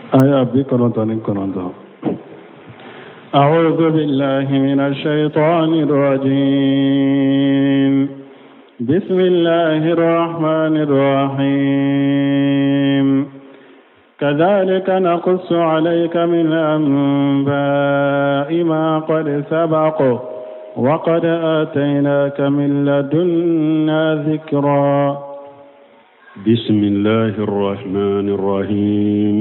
آية بكرة. أعوذ بالله من الشيطان الرجيم. بسم الله الرحمن الرحيم. كذلك نقص عليك من أنباء ما قد سبق وقد آتيناك من لدنا ذكرا. بسم الله الرحمن الرحيم،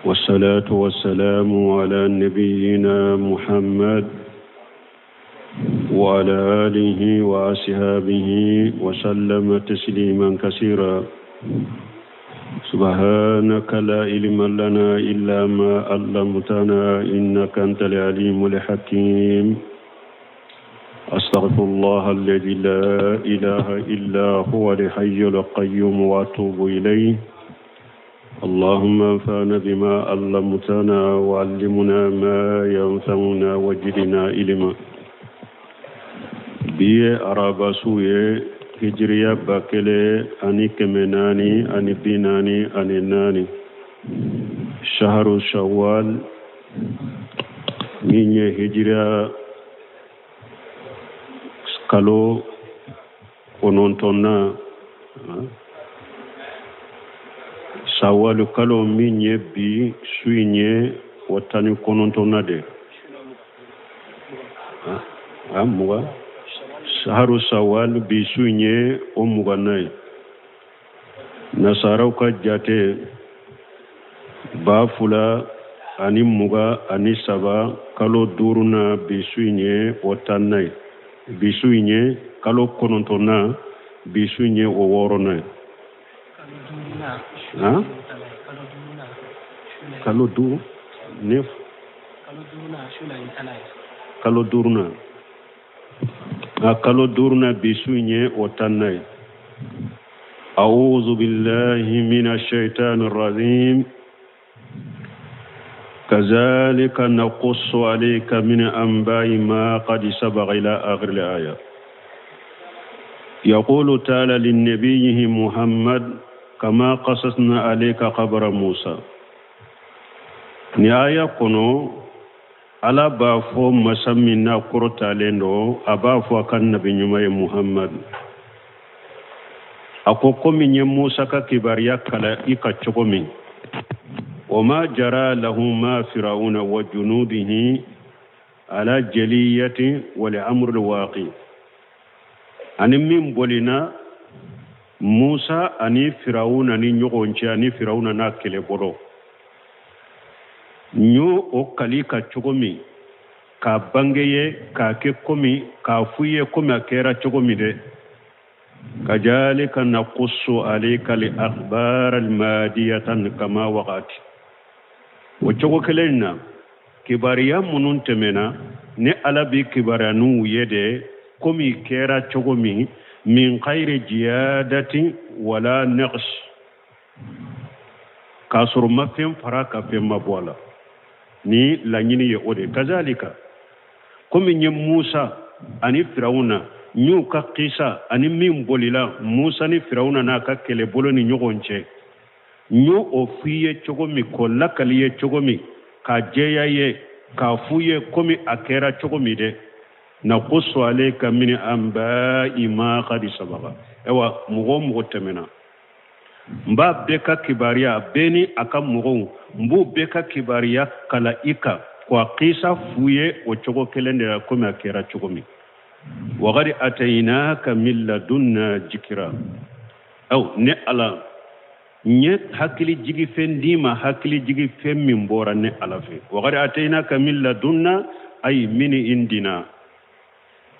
والصلاة والسلام على نبينا محمد وعلى آله وأصحابه وسلم تسليما كثيرا. سبحانك لا علم لنا إلا ما علمتنا إنك أنت العليم الحكيم. أستغفر الله الذي لا إله إلا هو الحي القيوم وأتوب إليه. اللهم انفعنا بما علمتنا وعلمنا ما ينفعنا وزدنا علما. بي عربا سوية هجرية باكلة أني كمناني أني بيناني أني ناني شهر شوال من هجرية kalo onontonna sawalu kalo minye bi suinye watani konontonna de muga shaharu sawal bi suinye omuga nay nasaraw ka jate ba fula ani muga ani saba kalo duruna bi suinye watannay bisuinye kalo konontona bisuinye oworona kalo du nef kalo durna bisuinye otannay. أعوذ بالله من الشيطان الرجيم. كذلك نقص عليك من أنباء ما قد سبق إلى آخر الآية. يقول تعالى لنبيه محمد كما قصصنا عليك خبر موسى. نهاية كنو على بافو مسمينا كرتا لندو أبافو كان نبي محمد أكوكو من موسى كباريا كلا إيكا تشوكومي وما جرى له ما فرعون وجنوده على جلية والأمر الواقع. أني من بولنا موسى أني فرعون أني نيوغونشي أني فرعون ناكل بولو نيو أوكالي كاتشوغومي كابانجيه كاكيكومي كافوية كومي أكيرا تشوغومي دي. كذلك نقص عليك الأخبار المادية كما وقعت. وچوكو كلنا كباريا منون تمنا ني على بي كبارانو يده كومي كيرا چوكومي من غير زيادة ولا نقص كاسر ما فين فراكا فين مبولا ني لانيني يودي. كذلك كومي ني موسى اني فرعون نيو كقيسا اني مين بوليلا موسى ني فرعون نا ككله بولوني نيغونچه nyo ofiye chogomi kola kaliye chogomi ka jeya ye ka fuye komi akera chogomi de na qusu alayka min amba ima qad sabaga. Ewa mugo temena mba beka kibaria beni aka mugo mbu beka kibaria kala ika kwa qisa fuye o chogo kelende komi akera chogomi wa qad atainaka min ladunna jikra. Aw ne ala nye hakili jigi fendima hakili jigi femmi mbora ne alafe waqad atainaka min ladunna ay min indina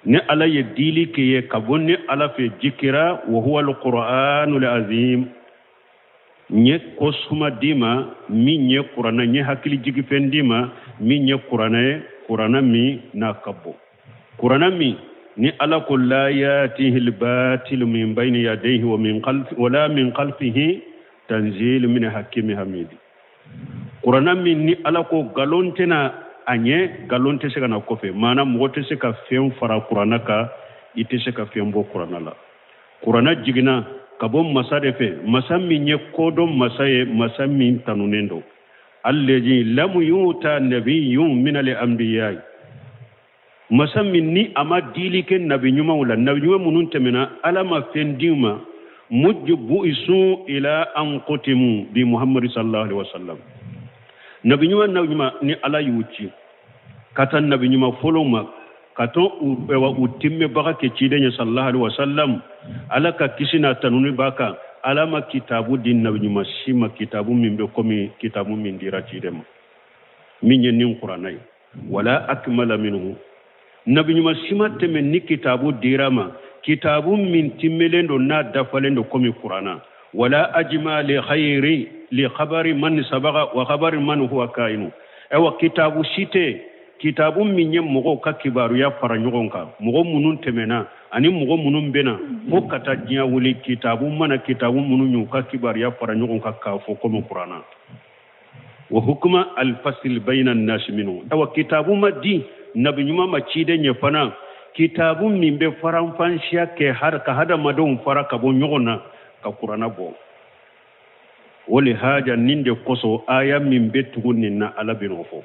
ne ala ye dili ke ye kabonni alafe jikira wa huwa alquranul azim nye kosuma dima mi nye qur'ana nye hakili jigi fendima mi nye qur'ana mi na kabbo qur'ana mi ni ala kul la yatihi albatil min bayni yadayhi wa min khalfi wala min khalfihi tanzil min hakimi hamidi. Qur'ana min ni ala ko galontena anye galonte se kana kofe mana mogote se ka fem fara Qur'ana ka ite se ka fem bo Qur'ana la. Qur'ana jigina kabon masarefe masammin ye kodon masaye masammin tanunendo allazi lam yuta nabiyyun min al-anbiya masammin ni ama dilike nabi nyuma wala nabi nyuma munun temena alama fendima mujbu isu ila an qutimu bi muhammad sallallahu alaihi wasallam nabi nyuma ni ala yuci katan nabi nyuma foloma katon wa utimme baka ke cidenya sallallahu alaihi wasallam alaka kisina tanuni baka alama kitabu din nabi nyuma shima kitabu mimbe komi kitabu min dira cidema minye nin qur'anai wala akmala minhu nabi nyuma shima teme ni kitabu dirama kitabu min timmelendo na dafalendo komi qur'ana wala ajma li khairi li khabari man sabaga wa khabari man huwa kainu ewa kitabu shite kitabu minye mogo ka kibaru ya fara nyogonka mogo munun temena ani mogo munun bena fo kata jiya wuli kitabu mana kitabu munun nyu ka kibaru ya fara nyogonka ka fo komi qur'ana wa hukma al fasl bayna an-nas minhu ewa kitabu madi nabi nyuma ma cide nyefana kitabu mimbe faran fanshiya ke har ka hada madon fara ka bo nyogona ka qur'ana bo wali haja ninde koso aya mimbe tugunin na alabino fo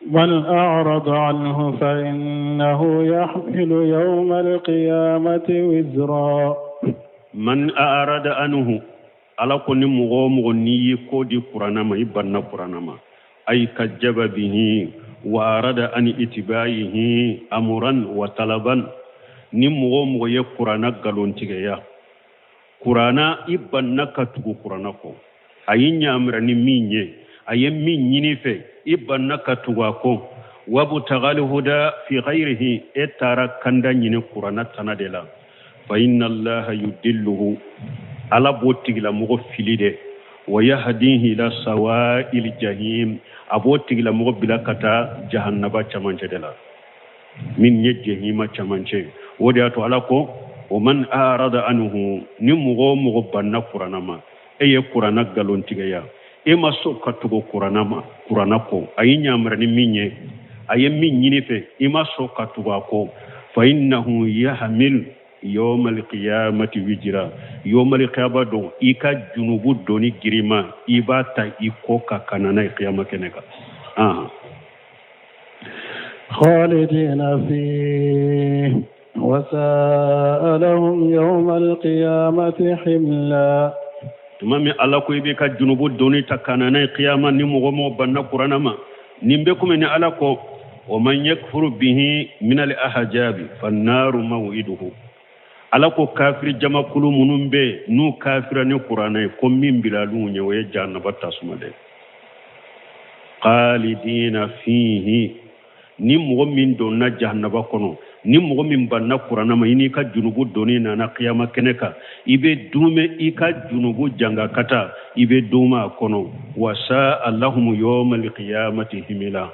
من أعرض عنه فإنه يحمل يوم القيامة وزرا من أعرض عنه على كل مغني كودي قرآن ما يبنى قرآن ما أي كجب به وأراد أن اتباعه أمرا وطلبا نمغو يقرآن قالون تيجيا قرآن يبنى كتب قرآن كو أي نعمر نميني أي مين ينفي ibanna katuwa ko wabu tagal huda fi ghairihi etara kanda nyine qur'ana tanadela fa inna allaha yudilluhu ala botigla mugo filide wa yahdihi ila sawa'il jahim abotigla mugo bilakata jahannaba chamanche dela min yajhima chamanche wodi ato alako o man arada anhu ni mugo banna qur'ana ma eye qur'ana galontiga ema so katugo qur'ana ko ayinya marani minye ayem minni fe ema so katugo ko fa innahu yahmil yawm alqiyamati wijra yawm alqiyamado ika junubu doni girima ibata ikoka kanana qiyama keneka خالدين فيه وساء لهم يوم القيامة حملا tumami ala ko ibe ka junubu doni takana na qiyama ni mo banna qur'ana ma nimbe ko men ala ko o man yakfuru bihi min al ahjabi fan naru maw'iduhu ala ko kafir jama kulu munumbe nu kafira ni qur'ana ko min bilalu nyewe jannaba tasumade qalidina fihi ni mo min don na jannaba kono ni mogo min banna qur'ana ma ini ka junubu doni na qiyama keneka ibe dume ika junubu janga kata ibe duma kono wasa allahum yawmal qiyamati himila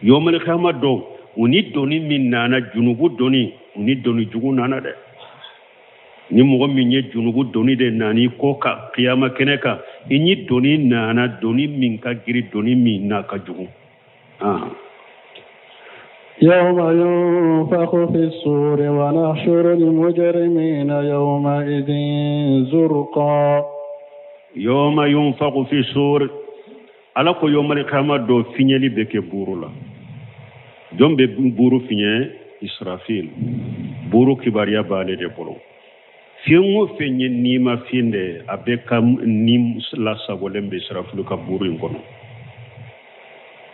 yawmal qiyamati do uni doni min na junubu doni uni doni jugu nana de ni mogo min ye junubu doni de nani ko ka qiyama keneka ini doni nana doni min ka giri doni min na ka jugu يوم ينفخ في الصور ونحشر المجرمين يومئذ زرقا يوم ينفخ في الصور على كو يوم القيامة دو فينيلي بك بورو لا جوم بي بورو فيني إسرافيل بورو كباريا بالي دي بولو فينو فيني نيما فيني أبكا نيم لا سابولم بإسرافيل كبورو ينكونو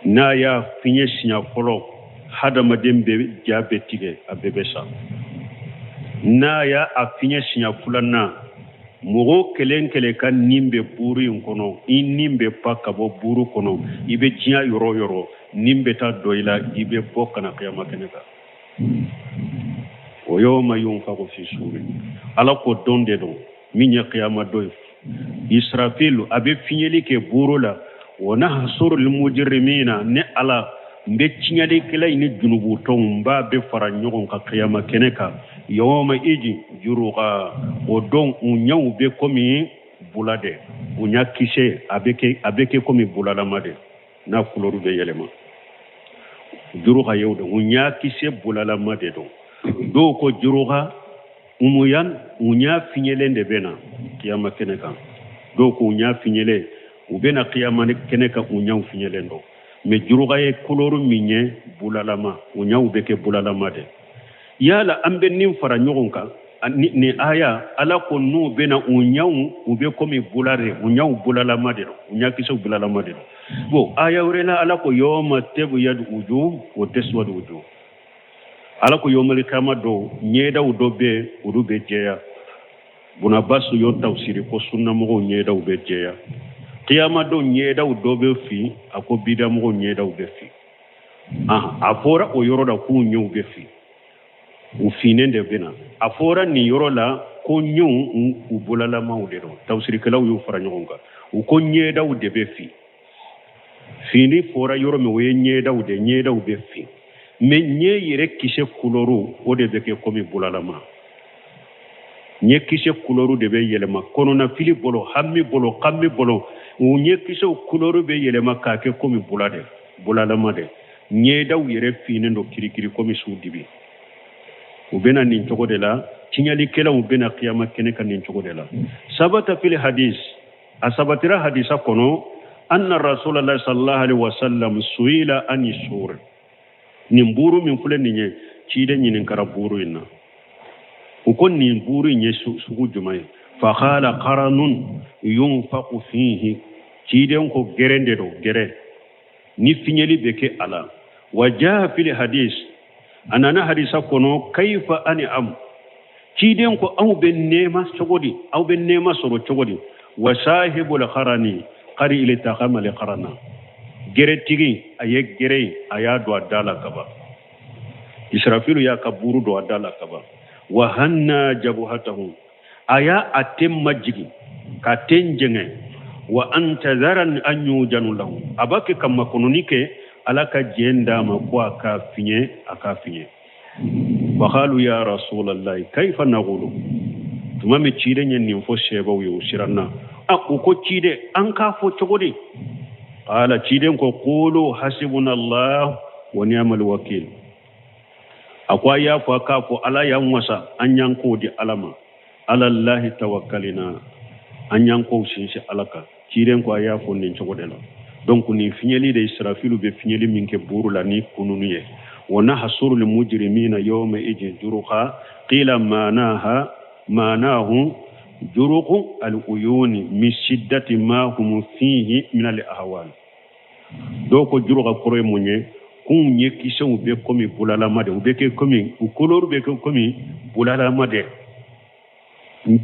نايا فيني سينا فولو hada madembe jabe tige abebesa na ya afinya sinya fulana mugo kele kan nimbe buru yunkono in nimbe paka bo buru kono ibe jiya yoro nimbe ta doila ibe bokana qiyama keneka o yawma yunfaku fi suri ala ko donde do minya qiyama doy israfilu abe finyeli ke buru la wana hasurul mujrimina ne ala mbe cinyade kila ini junubu ton ba be fara nyogon ka qiyama keneka yawma iji juruqa o don unyaw be komi bulade unya kise abeke komi bulala made na kuloru be yelema juruqa yewdo unya kise bulala made do ko juruqa umuyan unya finyele de bena kiyama keneka do ko unya finyele u bena kiyama keneka unya finyele ndo me juruga ye koloru minye bulalama unya ubeke bulalama de yala ambe nim fara nyogonka ni aya ala ko nu bena unya ube komi bulare unya bulalama de unya kiso bulalama de bo aya urena ala ko yoma tebu yadu uju o teswadu uju ala ko yomali kama do nyeda u dobe urube jeya buna basu yo tawsiri ko sunna mo nyeda u be jeya qiyama do nyeda u dobe fi ako bida mo nyeda u be fi afora o yoro da ku nyu be fi u finende bena afora ni yoro la ko nyu u bulala mawdero tawsiri kala u fara nyonga u ko nyeda u debe fi fini fora yoro me we nyeda u de nyeda u be fi me nye yere kise kuloru o de beke komi bulalama nye kise kuloru de be yelema kono na fili bolo hammi bolo kammi bolo o nye kise kuloru be yelema ka ke komi bulade bulalama de nye daw yere fini ndo kirikiri komi sudibi u bena nin togo de la tinyali kela u bena qiyama kene kan nin togo de la sabata fil hadis asabatira hadisa kono anna rasulullah sallallahu alaihi wasallam suila ani sur nin buru min fule ni nye cide nyinin kara buru inna ukon nin buru nye sugu jumai fa khala qaranun yunfaqu fihi cide ko gerende do gere ni finyeli beke ala wajaa fil hadis anana hadisa kono kayfa ani am cide ko aw ben nema chogodi aw ben nema soro chogodi wa sahibul qarani qari ila taqama li qarana gere tigi aye gere aya do adala kaba israfilu ya kaburu do adala kaba wa hanna jabuhatahu aya atemma jigi ka tenjenge wa antazaran an yujanu lahu abake kama kononike alaka jenda makwa ka finye akafinye wa qalu ya rasulullah kayfa naqulu tumami chide nyen ni fo sheba wi ushiranna ko chide an ka fo chogodi qala chiden ko qulu hasbunallahu wa ni'mal wakeel akwa ya fa ka ko ala yan wasa an yanko di alama ala allah tawakkalina an yanko shin shi alaka chiden ko ya fo nin chogo dela donc ni finyeli de israfilu be finyeli minke burula ni kununu ye wana hasuru lil mujrimina yawma idin juruha qila manahu juruqu al-uyuni min shiddati ma hum fihi min al-ahwal doko juruqa koroy munye kun nye kisho be komi bulala made ube ke komi ukoloru be komi bulala made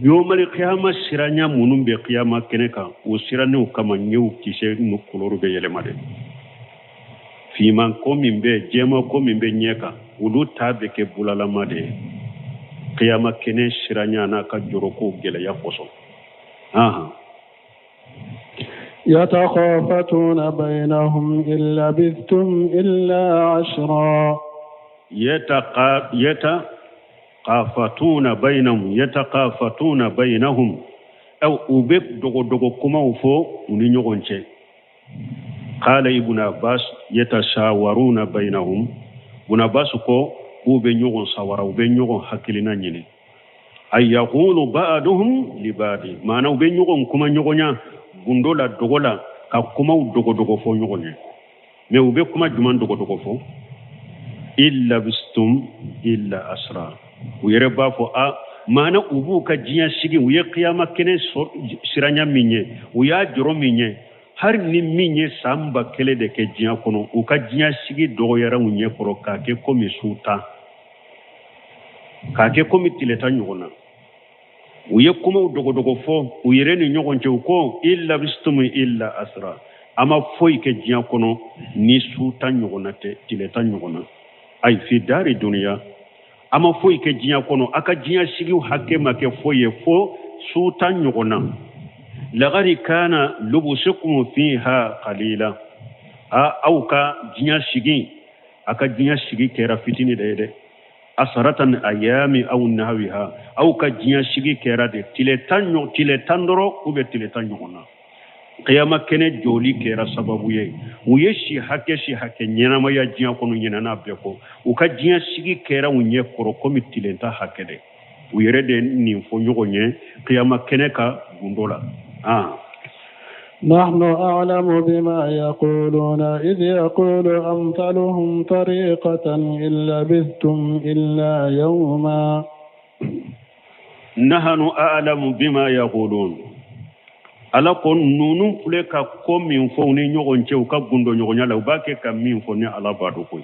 yomali qiyama siranya munum be qiyama keneka o sirane kama nyew kishe no koloru be yele made fi man komi be jema komi be nyeka ulu tabe ke bulala made qiyama kene siranya na ka juruko gele ya koso يتخافتون بينهم إن لبثتم إلا عشرا يتخافتون بينهم أو أبيك دوغو كما وفو ونينيغونشي قال ابن عباس يتشاورون بينهم ابن عباس كو ube nyogon sawara ube nyogon hakilina nyini ay yaqulu ba'duhum li ba'di mana ube nyogon kuma nyogonya gundola dogola ka kuma dogo fo nyogonye me ube kuma juman dogo fo illa bistum illa asra uyere ba fo a mana ubu ka jiya shigi uye qiyama kene siranya minye uya joro minye har ni minye samba kele de ke jiya kono u ka jiya shigi dogo yara unye koro ka ke komi suta ka ke komi tileta nyogona uye kuma dogo fo uyere ni nyogonche uko illa bistum illa asra ama foi ke jiya kono ni suta nyogona te tileta nyogona ay fi dari dunya ama foi ke jiya kono aka jiya shigi hakke make foye fo suta nyogona lagari kana lubusukum fiha qalila au ka jiya shigi aka jiya shigi kera fitini de asaratan ayami au nahwiha au ka jiya shigi kera de tiletandoro ube tiletanyona qiyama kene joli kera sababu ye uye shi hake nyana ma ya jiya kono nyana na beko uka jiya shigi kera unye koro komi tilenta hake de ويرد نينفو نيغوني قيامة كنكا بندولا نحن أعلم بما يقولون إذ يقول أمثلهم طريقة إن لبثتم إلا يوما نحن أعلم بما يقولون ala ko nunu fule ka ko min fo ni nyogon ce ka gundo nyogon yala ba ke ka min fo ni ala ba do koy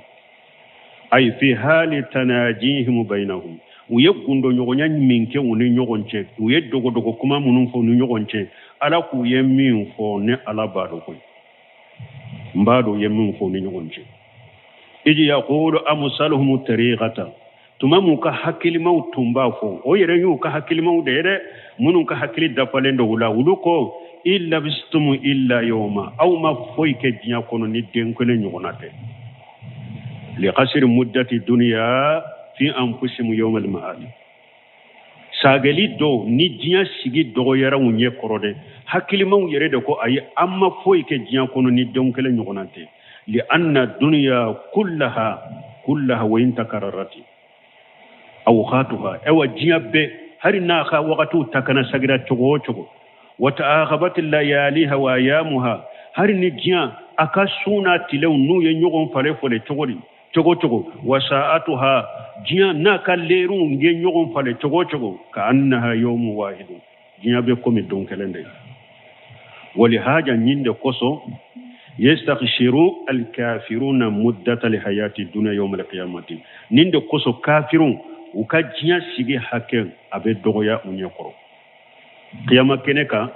ay fi hali tanajihim bainahum uye gundo nyogon nya min ke woni nyogon ce uye dogo dogo kuma munun fo ni nyogon ce ala ku ye min fo ni ala ba do koy mbado ye min fo ni nyogon ce iji yaqulu amsaluhum tariqata tumamu ka hakili mautumba fo o yere yu ka hakili mau de munun ka hakili da falendo wula wuluko illa bistumu illa yawma aw ma foy ke jinya kono ni den ko ne nyonate li qasr muddati dunya fi anfusikum yawm al ma'ad sagali do ni jinya sigi do yara wunye korode hakili mau yere de ko ayi amma foy ke jinya kono ni den ko ne nyonate li anna dunya kullaha wa in takarrarati awqatuha awa jinya be hari na kha waqtu takana sagira chogo chogo وتآخبت اللياليها وأيامها هر نجيا أكسونا تلو نو ينيغون فلي فلي تغوري تغو تغو وساعتها جيا ناكا ليرون ينيغون فلي تغو تغو كأنها يوم واحد جيا بكم الدون كلندي ولهذا نيند قصو يستخشروا الكافرون مدة الحياة الدنيا يوم القيامة نيند قصو كافرون وكجيا سيغي حكم أبي دوغيا ونيقرو قيامة كنكا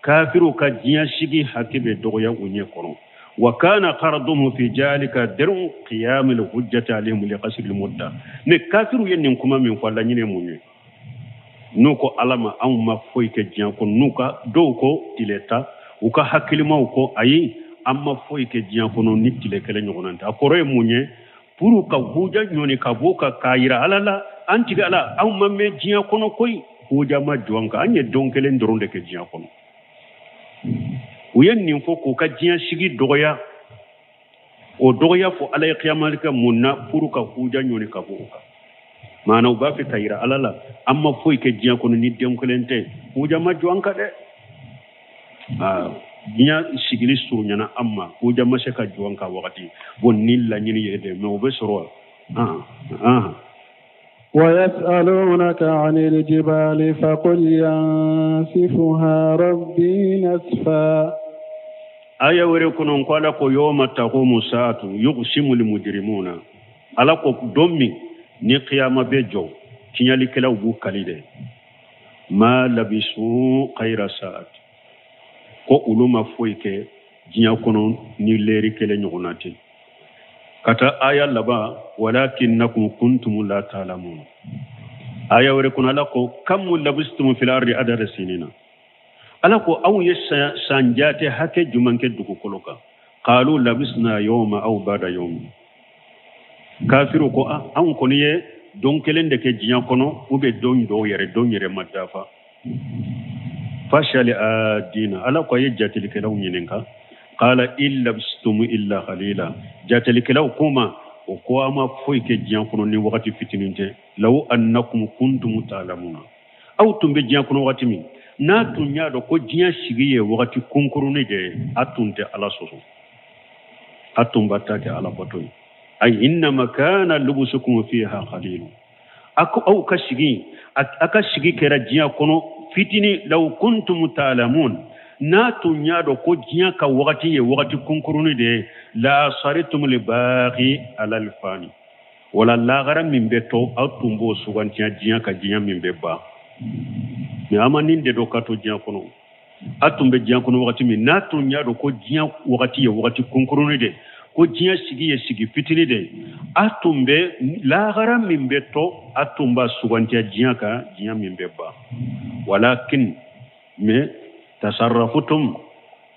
كافر كجيا شيغي حكيبه دوغيا ونيكورو وكان قرضهم في ذلك درو قيام الحجة عليهم لقصر المدة مي كافر ينن كما من فلا ني موني نوكو علما او ما فوي كجيا كو نوكا دوكو تيلتا وكا حكيلما كو اي اما فوي كجيا كو نو نيتيله كلا نيغونانتا اكوري موني puru ka huja nyoni ka boka kaira alala antiga ala au mamme jiya kono koy huja ma juanka anye donkele ndoronde ke jiya kono uyen nin fo ko ka jiya sigi dogoya o dogoya fo alay qiyamalika munna puru ka huja nyoni ka boka mana uba fi kaira alala amma foy ke jiya kono ni donkelente huja ma juanka de nya sigili surunyana amma huja ma sheka juanka wakati bonilla nyini yede me obesoro ويسألونك عن الجبال فقل ينسفها ربي نسفا aya wore kunon kwala ko yoma taqumu saatu yughsimu lil mujrimuna ala ko dommi ni qiyama be jow tinyali kelaw bu kalide ma labisu khayra saat ko uluma foyke jinya kono ni leri kele nyugonati kata aya laba walakinnakum kuntum la ta'lamun aya wore kuno ala ko kam labistum fil ardi adara sinina ala ko aw yessa sanjate hake jumanke dugu koloka qalu labisna yawma aw bada yawm kafiru ko an ko niye don kelende ke jinya kono ube don do yere madafa fashali adina ala ko yejjati likelaw nyininka qala illa bistum illa qalila jati likelaw kuma o ko ama foyke jinya kono ni wakati fitininte law annakum kuntum ta'lamuna aw tumbe jinya kono wakati min na tunya do ko jinya sigiye wakati kunkuruni de atunte ala soso atumbata ke ala batoy ay inna makana lubusukum fiha qalil ako aw kashigi aka shigi kera jinya kono fitini law kuntum ta'lamun na tunya do ko jinya ka wakati ye wakati kunkuruni de la saritum li baqi ala al fani wala la garam min beto atumbo sugantiya jinya ka jinya min beba mi amanin de do kato jinya kono atumbe jinya kono wakati min na tunya do ko jinya wakati ye wakati kunkuruni de ko jinya sigi fitini de atumbe la garam min beto atumba sugantiya jinya ka jinya min beba walakin me tasarrafutum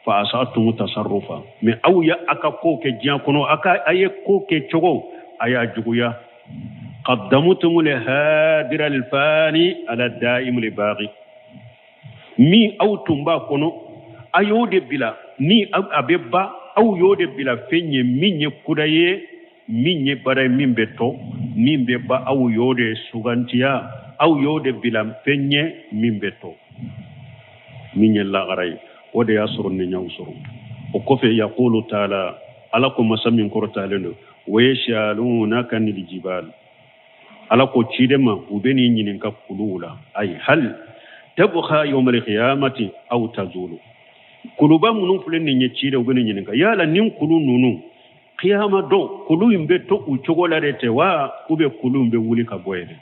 fa asatum tasarrufa me awya aka ko ke jiya kono aka aye ko ke chogo aya juguya qaddamutum li hadir al fani ala daim li baqi mi awtum ba kono ayode bila ni abeba aw yode bila fenye minye kudaye min ye bara min be to min be ba aw yode sugantiya aw yode bilam penye min be to min ye lagaray o de yasru ni nyaw suru o ko fe yaqulu taala ala ko masamin kortalendo wayashalunaka nil jibal ala ko cidema ubeni nyinin ka kulula ay hal tabkha yawm al qiyamati aw tazulu kuluba munun fulen ni cide ubeni nyinin ka yala nin kulu nunu qiyama do kulu imbe to u chogola rete wa ube kulu imbe wuli ka boyede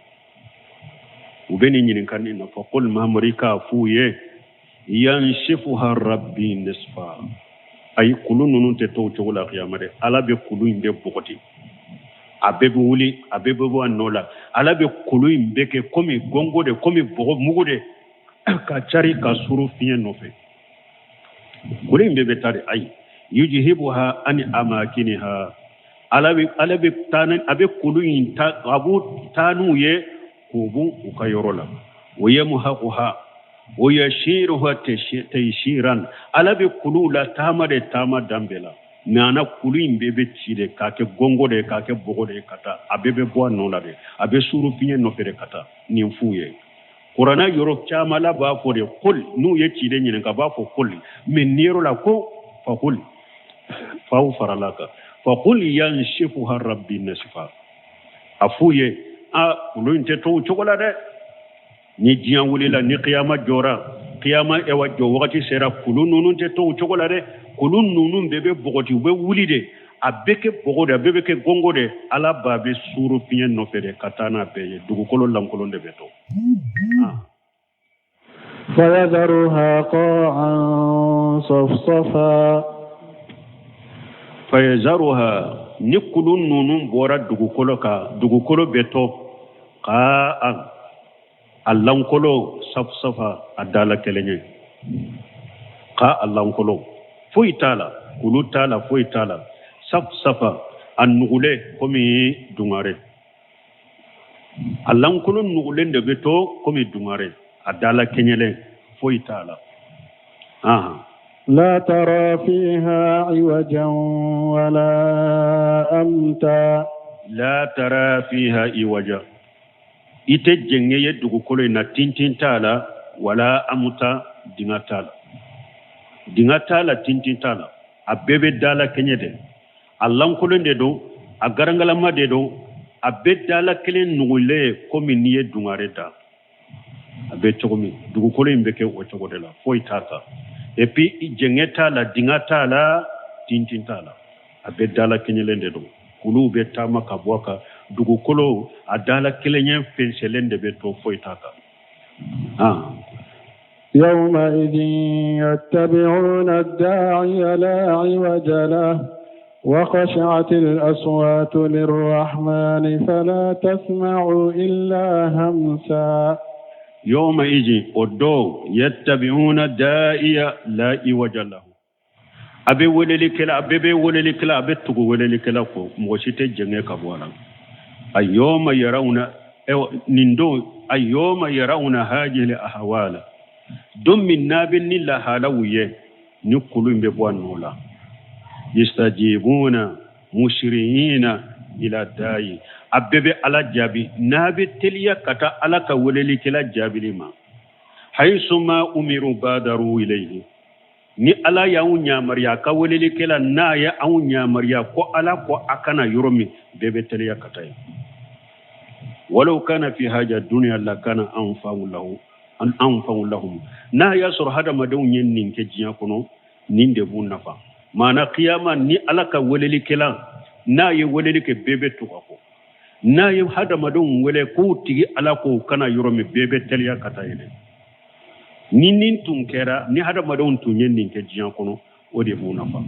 ubeni nyinin kan ina fa qul ma marika fuye yanshifuha rabbi nisfa ay kulu nunu te to chogola qiyama de ala be kulu imbe bokoti abebe wuli abebe bo anola ala be kulu imbe ke komi gongo de komi bogo mugude ka chari ka suru fiye nofe kulu imbe be tare ay yujhibuha an amakiniha alabe tanan abe kuluyin ta abu tanu ye kubu ukayorola wayamhaquha wayashiruha tayshiran alabe kulula tamade tamadambela nana kuluyin bebe tire kake gongo de kake bogo de kata abebe bo nola de abe suru pinye no fere kata ni mfuye qur'ana yoro chamala ba fo de kul nu ye tire nyin ka ba fo kul men niro la ko fa kul فاغفر لك فقل ينشفها ربي نشفا افوye a kulun te to chokola de ni jiyan wulila ni qiyama jora qiyama e wajjo wakati sera kulun nunun te to chokola de kulun nunun bebe bogoti be wulide abeke bogoda bebe ke gongode ala babe suru piyen no fere katana be dugu kolo lankolo de beto فيذرها قاعا صفصفا فيزرها نكل نون بورا دغوكولو بيتو قا اللانكولو صفصفا ادالا كلني قا اللانكولو فويتالا كلو تالا فويتالا صفصفا النغولي كومي دونغاري اللانكولو نغولين دي بيتو كومي دونغاري ادالا كنيلي فويتالا لا ترى فيها عوجا ولا أمتا لا ترى فيها عوجا إتجنيه يدغو كولي نا تينتين تالا ولا أمتا دينا تالا تينتين تالا أبيبي دالا كنيدي اللهم كولين ديدو أغرانغالا ديدو أبي دالا كلين نغولي كومي نيه دونغاريدا أبي تغمي دغو كولي مبكي وچغو دلا فوي تاتا et puis jengeta la dingata la tintinta la abedala kenyelende do kulu betama kabwaka dugu kolo adala kelenyen fenselende beto foitaka يومئذ يتبعون الداعي لا عوج له وخشعت الأصوات للرحمن فلا تسمع إلا همسا يومئذ ودو يتبعون داعيا لا عوج له abe weleli kala abe tugu weleli kala ko moshite jenge kabwana ayyoma yarawna nindo ayyoma yarawna hajil ahwala dum min nabin lilla halawiye ni kulumbe bwanola yastajibuna mushrihina ila da'i abebe ala jabi nabi teliya kata ala ka weleli kala jabilima haysuma umiru badaru ilayhi ni ala ya unya mariya ka weleli kala na ya unya mariya ko ala ko akana yoromi bebe teliya kata walau kana fi haja dunya la kana anfa'u lahum na ya sur hada madun yen ninke jiya kono ninde bu nafa mana qiyama ni ala ka weleli kala na ye weleli ke bebe tukako na ye hada madun wele ko tigi ala ko kana yoromi bebe teliya kata ile nin tun kera ni hada madon tun yen ninke jiyan kono o de bu nafa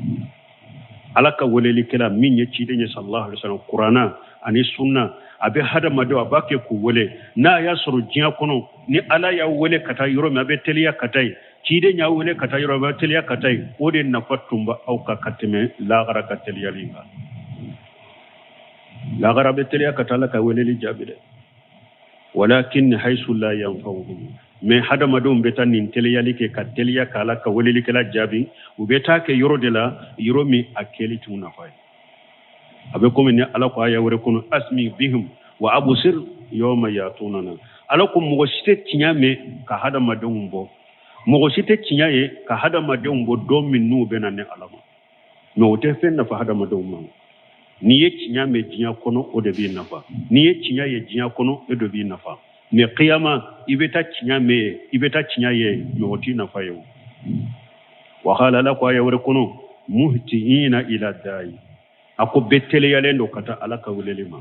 alaka weleli kala min ye ci de sallallahu alaihi wasallam qur'ana ani sunna abe hada mado abake ku wele na ya suru jiyan kono ni ala ya wele kata yoro me abe teliya katai ci de nya wele kata yoro be teliya katai o de nafa tumba au ka katime la gara ka teliya linga la gara be teliya katala ka weleli jabide walakin haythu la yanfa'uhum mais hada madum beta nin teliyali ke ka teliya kala ka weleli kala jabi u beta ke yoro de la yoro mi akeli tuna fay أبيكم إن ألاكو آية وركون أسمي بهم وأبصر يوم يأتوننا ألاكم مغشتة تنيامي كهذا ما دونبو مغشتة تنيامي كهذا ما دونبو دوم من نو بيننا ألاما نوتفين فهذا ما دونبو niye tinyame jinya kono odebi nafa niye tinya ye jinya kono odebi nafa me qiyama ibeta tinyaye yoti nafa yo wa qala la kwa yawre kono muhtiina ila dai ako betele yalendo kata alaka welelima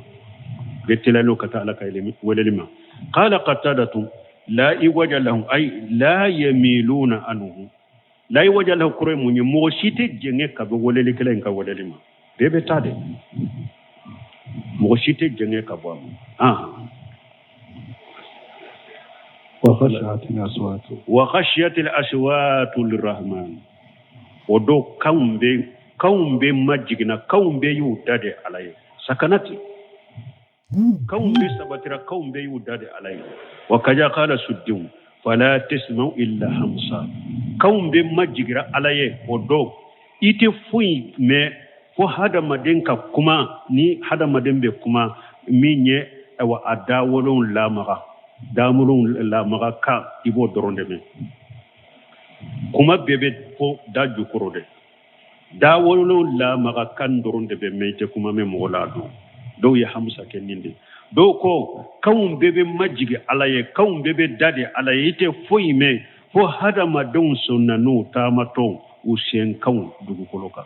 betele no kata alaka welelima qala qatadatu la iwaja lahum ay la yamiluna anhu la iwaja lahu kure munye mo shite jenge ka be welele kala nka welelima bebe tade mo shite jenge ka bo wa khashiyat al aswat lirrahman odo kaumbe majigina kaumbe yu dade alay sakanati kaumbe sabatira kaumbe yu dade alay wa kaja qala suddum fala tasma'u illa hamsa kaumbe majigira alay odo ite fui me fo hada madenka kuma ni hada madembe kuma minye wa adawolon lamaga damulun lamaga ka ibo doronde me kuma bebe fo daju korode dawolon lamaga kan doronde be mete kuma me mola do ya hamsa keninde do ko kawum bebe majigi alaye kawum bebe dade alaye ite foi me fo hada madon sunanu tamato ushen kawum dugu koloka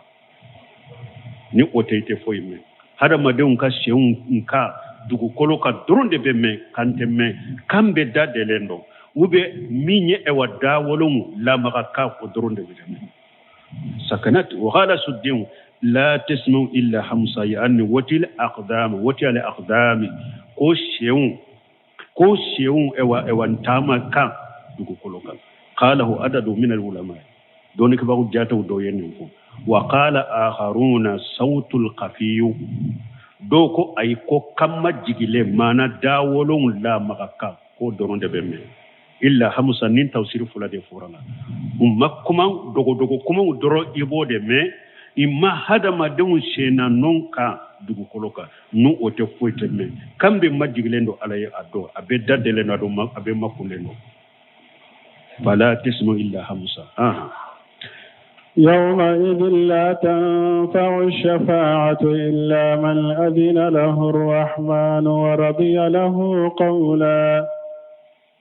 ni oteite foi me hada madon ka sheun nka dugu koloka doronde be me kante me kambe dade lendo ube minye e wada wolum la magaka ko doronde be me sakanat wa qala suddin la tasmu illa hamsa yani watil aqdam ko sheun e wa ntama ka dugu koloka qala hu adadu min al ulama doni ka bagu jata do yenin ko wa qala akharuna sautul qafiy do ko ay ko kamma jigile mana dawolon la magaka ko doronde be me illa hamsa nin tawsir fulade furana kuma dogo kuma doro ibode me imma hada madun shena nonka dugu koloka nu ote foite me kambe majigilendo alaye ado abe dadele na do abe makulendo fala tismu illa hamsa يومئذ لا تنفع الشفاعة إلا من أذن له الرحمن ورضي له قولا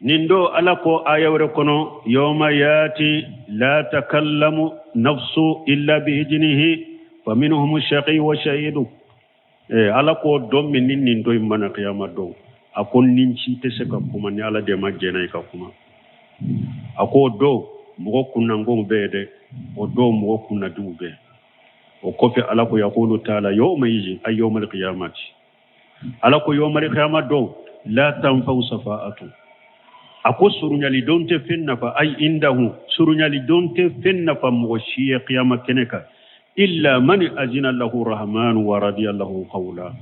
نندو ألاكو آية وركونو يوم ياتي لا تكلم نفس إلا بإذنه فمنهم الشقي والشهيد ألاكو دوم من نندو يمانا قيامة دو أكون ننشي تسكا كما نيالا ديما جينايكا كما أكو دو مغوكونا نغو بيدي ودو مغوكونا دو بي وكوفي ألاكو يقول تعالى يوم يجي أي يوم القيامة ألاكو يوم القيامة دو لا تنفع صفاءته ako surunyali donte fennafa ay indahu surunyali donte fennafa moshiya qiyama keneka illa man azina lahu rahman wa radiya lahu qawla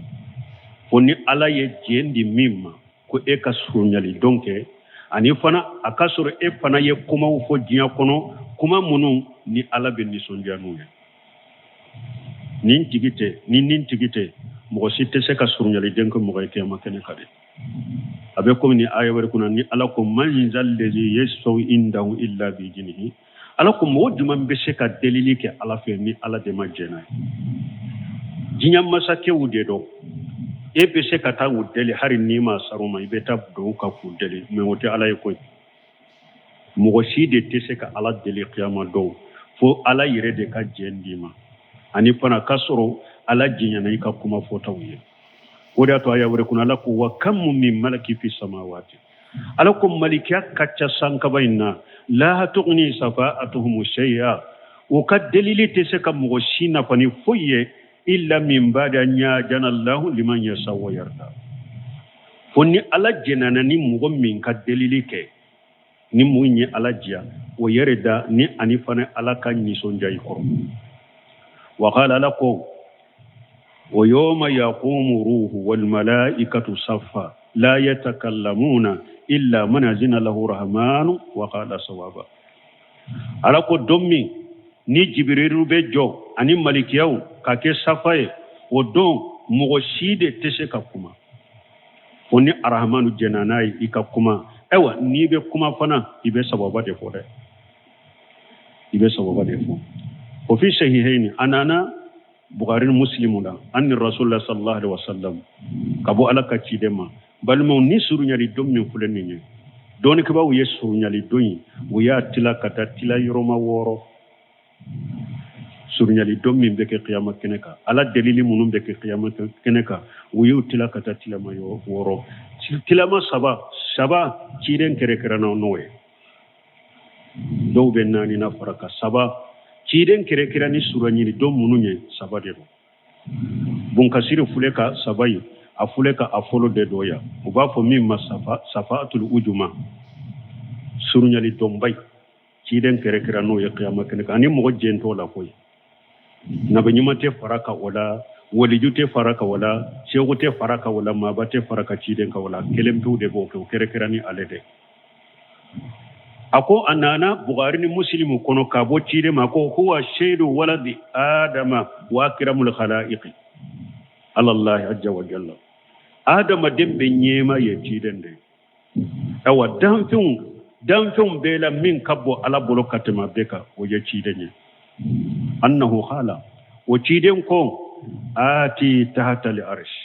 fonni ala ye jendi mimma ko e ka surunyali donke ani fana akasuru e fana ye kuma fo jinya kono kuma munu ni ala be ni sonjanu nin tigite mo sitte se ka surunyali denko mo kay qiyama keneka de abe ko ni aya wari kuna ni ala ko man zalladhi yashfa'u indahu illa bi jinihi ala ko moduma be se ka delili ke ala fe ni ala de majena jinya masake wude do e be se ka ta wudeli hari ni ma saruma ibe ta do ka ku deli me wote ala ko mo de te se ka ala deli qiyama do fo ala yire de ka jendima ani pana kasoro ala jinya na ka kuma fota wuye oda to aya wure kuna laku wa kam min malaki fi samawati alakum malikiya kacca sanka bayna la tughni safa'atuhum shay'a wa kad dalili tesaka mughshina fani fuye illa min ba'da nya janallahu liman yasaw yarda fonni ala jenana ni mugo min kad dalili ke ni munyi ala jia o yereda ni anifana ala kan ni sonjay ko wa qala lakum ويوم يقوم روح والملائكة صفا لا يتكلمون إلا من أذن له رحمن وقال صوابا على قدومي ni jibrilu be jo ani malikiyau kake safaye o don mogo side tese ka kuma foni arhamanu jenanai ikakuma ewa ni be kuma fana ibe sababa de fo de ibe sababa de fo o fi sahihaini anana bukhari muslimu da anni rasulullah sallallahu alaihi wasallam kabo alaka cidema balmo ni surunyali dommi fulani ni doni ke bawo yesu nyali doyi wo ya tila kata tila yoroma woro surunyali dommi beke qiyama keneka ala dalili munum beke qiyama keneka wo yu tila kata tila ma woro tila ma saba ciden kere kere na nowe do be nani na faraka saba ciden kere kere ni suranyini dom mununye saba de bun kasiri fuleka sabayi afuleka afolo de doya uba fo mimma safatul ujuma surunyali dombay ciden kere kere no ya qiyama keneka ani mo jento la koy na be nyimate faraka wala wali jute faraka wala shegute faraka wala ma bate faraka ciden ka wala kelemtu de bo ko kere kere ni alede ako anana bukhari ni muslimu kono ka bo cide ma ko huwa shaydu waladi adama wa akramul khalaiq Allah azza wa jalla adama dembe nyema ye ciden de awa damfin bela min kabbo ala bolokatema beka o ye ciden annahu khala o ciden ko ati tahta al arsh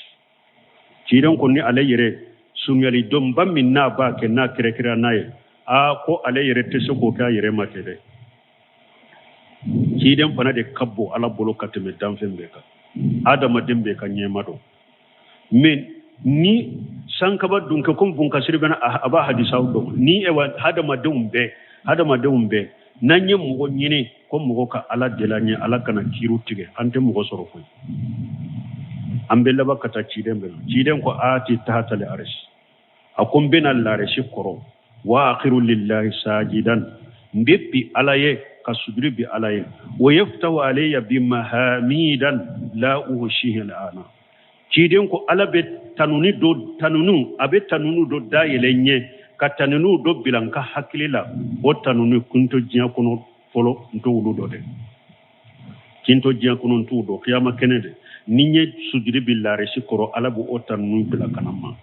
ciden ko ni alayre sunyali dom bammin na ba ke na kire naye a ko alayre te soko ka yere mate de ciden fana de kabbo ala bolokatema damfin beka adama dembe ka nyema do min ni sankaba dunke kun bunka sirbana aba hadisa do ni e wa hadama dumbe nanye mugo nyini ko mugo ka ala delanye ala kana kiru tige ante mugo soro ko ambe laba kata ciden ko ati tahtale arish akum benal larish koro wa akhiru lillahi sajidan mbeppi alaye kasudri bi alaye wa yaftahu alayya bi mahamidan la uhshihi al'ana ciden ko alabe tanunu do dayelenye ka tanunu do bilanka hakilila o tanunu kunto jiya kono folo nto wudu do de kinto jiya kono nto do qiyama kenede ninye sudri billahi shikoro alabu o tanunu bilakanama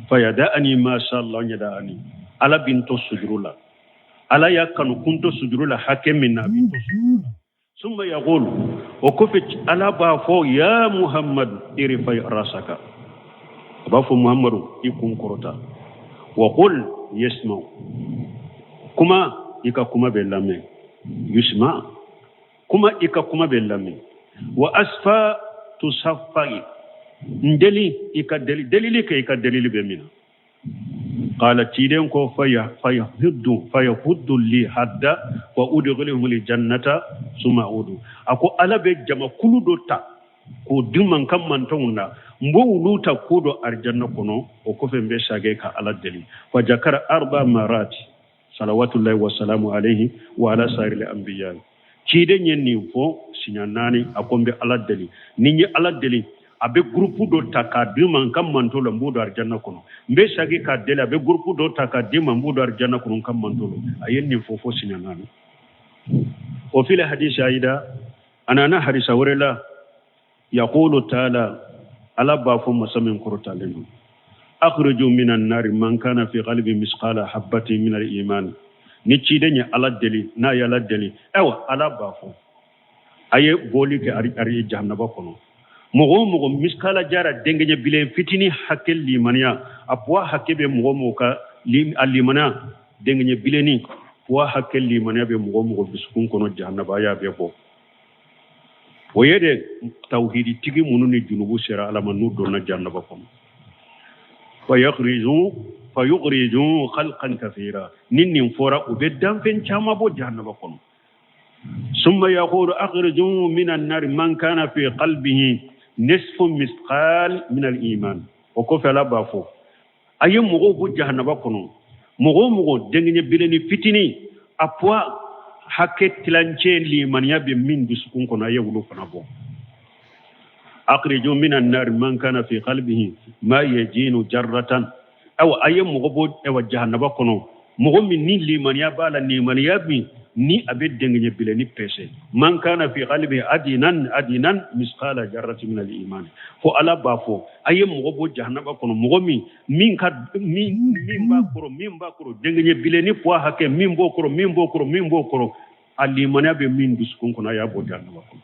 fayadani ma sha Allah yadani ala binto sudrula ala yakanu kunto sudrula hakemin binto sudrula ثم يقول وكفت على بافو يا محمد ارفع راسك بافو محمد يكون كرتا وقل يسمع كما يكا كما بلامي يسمع كما يكا كما بلامي واسفا تصفي ندلي يكا دليل يكا دليل بمنا قال تيدن كو فيهد لي حدا وادخلهم الجنه ثم اعود اكو على be jama kuludo ta ko diman kam man tawna mbo wuluta kudo arjanna kono o ko fembe sage ka ala dali fa jakara arba marati salawatullahi wa salamu alayhi wa ala sa'iril anbiya tiden yenni fo sinyanani akombe ala dali ninyi ala dali abe groupe do taka diman kam mantolo mbudo arjanna kono mbe sagi ka dele abe groupe do taka diman mbudo arjanna kono kam mantolo ayenni fofo sinanani o fil hadith aida anana hadisa warela yaqulu ta'ala ala bafo masamin qur'an akhriju minan nar man kana fi qalbi misqala habatin min al-iman ni cidenya ala deli na ya la deli ewa ala bafo aye boli ke ari jahannaba kono mogo miskala jara dengenye bile fitini hakel limaniya apwa hakebe mogo ka limana dengenye bile ni wa hakel limaniya be mogo biskun kono jahannaba ya be bo woyede tawhidi tigi mununi junubu sera alama nu donna jahannaba kono fayukhriju khalqan kathira ninnin fora ubeddan fen chama bo jahannaba kono summa yaqulu akhriju minan nar man kana fi qalbihi nisfu misqal min al-iman o ko fela bafo ayi mogo bu jahannaba kono mogo dengne bileni fitini apwa haket tilanche liman yabe min bisukun kono ayi wulu kono bo akhriju min an-nar man kana fi qalbihi ma yajinu jarratan aw ayi mogo bo e wa jahannaba kono mogo min ni liman ya bala liman yabi ni abe dengenye bile ni pese man kana fi qalbi adinan misqala jarratin min al-iman fo ala ba fo aye mo bo jahannaba kono mo min ba koro dengenye bile ni po hake min bo koro al-iman be min duskun kono ya bo jahannaba kono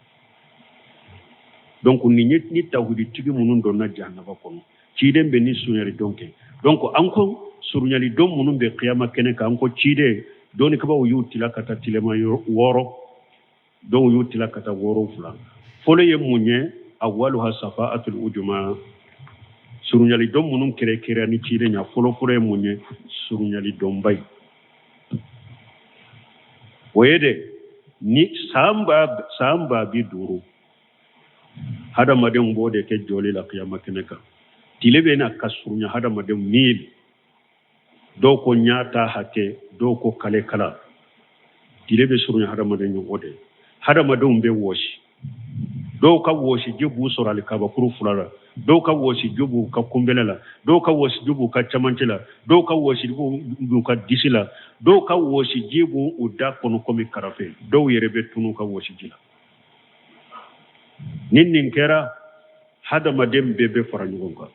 donc ni tawhidi tigi munun do na jahannaba kono ciden be ni sunyari donke donc anko surunyali dom munun be qiyama kene ka anko cide doni kaba yutila kata tilema woro don yutila kata woro fula folo ye munye awwaluha safa'atul ujuma surunyali dom munun kere ni cide nya folo ye munye surunyali dom bay wede ni samba bi duru hada madem bode ke joli la qiyama keneka tilebe na kasurunya hada madem mil do ko nyata hake do ko kale kala tilebe surunya hada madem wode hada madem be woshi do ka woshi jibu sorali ka bakuru fulara do ka woshi jubu ka kumbelela do ka woshi jubu ka chamantila do ka woshi jubu ka disila do ka woshi jibu uda kono komi karafe do yerebe tunu ka woshi jila nin kera hada madem bebe faranyugonga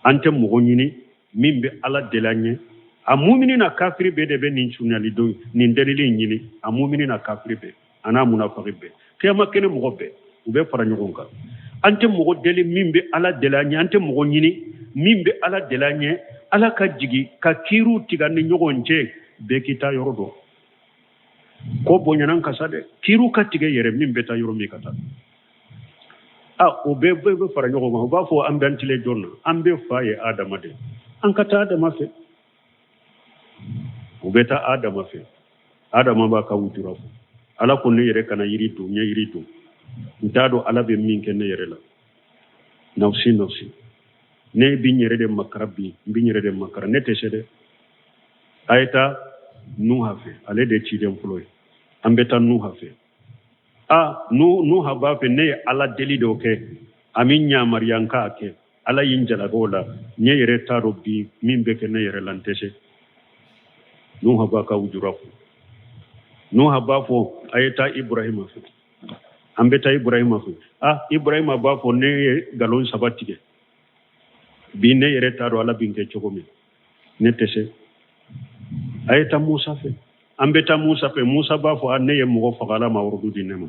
ante mugonyini mimbe ala delanye a mu'mini na kafiri be de be nin chunali do nin delili nyini a mu'mini na kafiri be ana munafiqi be kiyama kene mugobe ube faranyugonga ante mugo deli mimbe ala delanye ante mugonyini mimbe ala delanye ala ka jigi ka kiru tigani nyogonje be kita yorodo ko bonyanan kasade kiru ka tige yere mimbe ta yoro mi kata o be fara ñogo ma ba fo am dantile jonna am be faye adama de an kata adama fe o beta adama fe adama ba ka wutura fo ala ko ne yere kana yiri do ntado ala be min ken ne yere la nafsi ne bi nyere de makarabi bi nyere de makara ne te sede ayta nuha fe ale de ci dem floy am beta nuha fe nu haba fe ne ala deli do ke amin nya maryanka ke ala yin jalagola nye yere taro bi min be ke ne yere lantese nu haba ka wujurafu nu haba fo ayeta ibrahima fe ambeta ibrahima fe ibrahima ba fo ne galon sabatike bi ne yere taro ala binke chokomi ne tese ayeta musa fe ambeta musa fe musa ba fo ne ye mo fagala ma wurdu dinema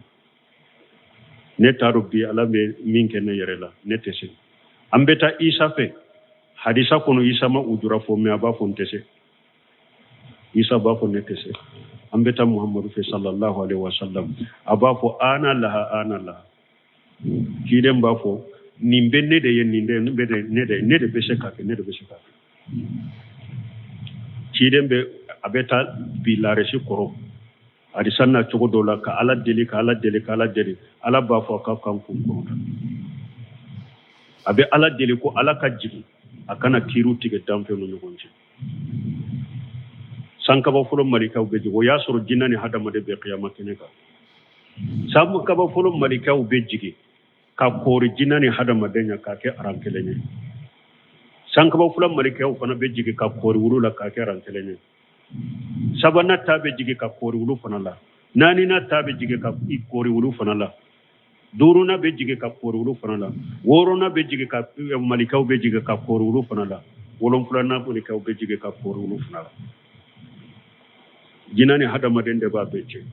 ne taro bi ala be min ke ne yere la ne tese ambeta isa fe hadisa kono isa ma ujura fo me aba fo tese isa ba fo ne tese ambeta muhammadu fe sallallahu alaihi wasallam aba fo ana laha kidem ba fo nimbe ne de yen ne de be sheka kidem be abeta bi la reshi koro adi sanna cogo dola ka ala deli ala ba fo ka kan ko abe ala deli ko ala ka jigi akana kiru tige damfe no ngonje sanka ba fulo malika be jigo ya soro jinani hada made be qiyama keneka sabu ka ba fulo malika be jigi ka kori jinani hada made nya ka ke arankelenye sanka ba fulo malika fana be jigi ka kori wulula ka ke arankelenye sabana tabe jige ka kori wulu fanala nani na tabe jige ka kori wulu fanala duru na be jige ka kori wulu fanala woro na be jige ka malikaw be jige ka kori wulu fanala wolon fulana malikaw be jige ka kori wulu fanala jinani hada madende ba beche